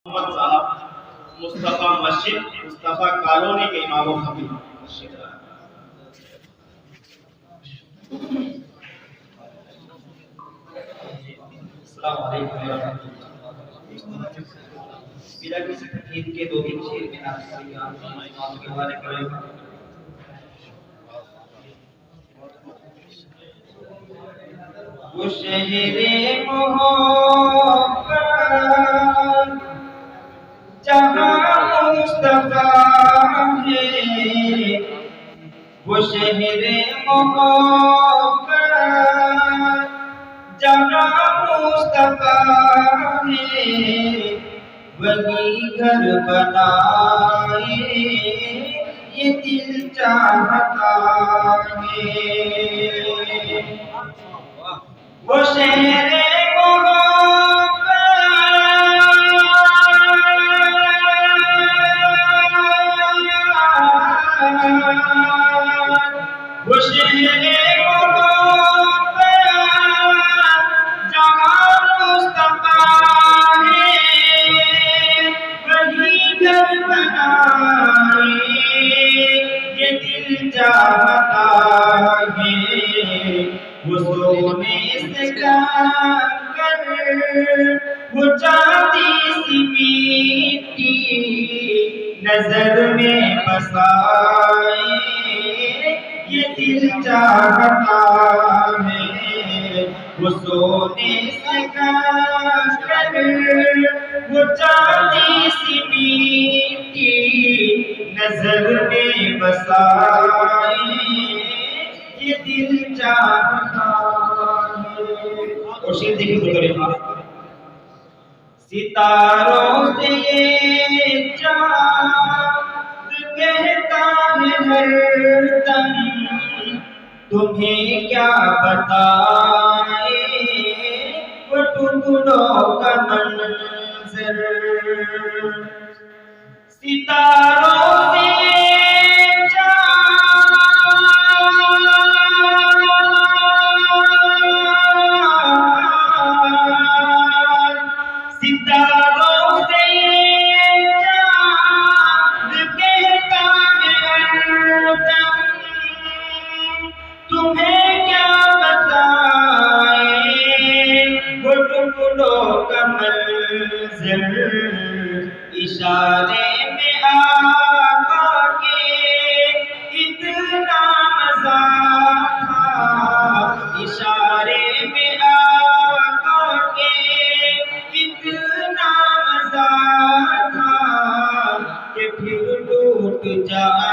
मोहम्मद साहब मुस्तफ़ा मस्जिद मुस्तफ़ा कॉलोनी के इमाम खतीब मस्जिद। अस्सलाम वालेकुम बिला किसी तकलीफ के दो तीन शेर में आपके हवाले करेगा। वो शहरे मोहब्बत जहाँ मुस्तफा है, वो शहरे मोहब्बत जहाँ मुस्तफा है, वही घर बनाए ये दिल चाहता है। वो शहरे वो शहरे जहाँ मुस्तफा है, वही घर बनाए ये दिल चाहता है। वो सोने से कर वो चांदी सी मिट्टी नजर में बसाए ये दिल चाहता है। वो सोने से कर वो चांदी सी मिट्टी नजर में बसाए ये दिल चाहता है। और शेर देखिए तो करेगा, सितारों से ये चाँद कहता है हरदम, तुम्हें क्या बताए वो टुकड़ों का मंजर। सितारों से सितारों से चाँद कहता है हरदम, तुम्हें क्या बताए वो टुकड़ों का मंज़र। इशारे में आका के इतना मज़ा था, इशारे में आका के इतना मज़ा था कि फिर टूट जाए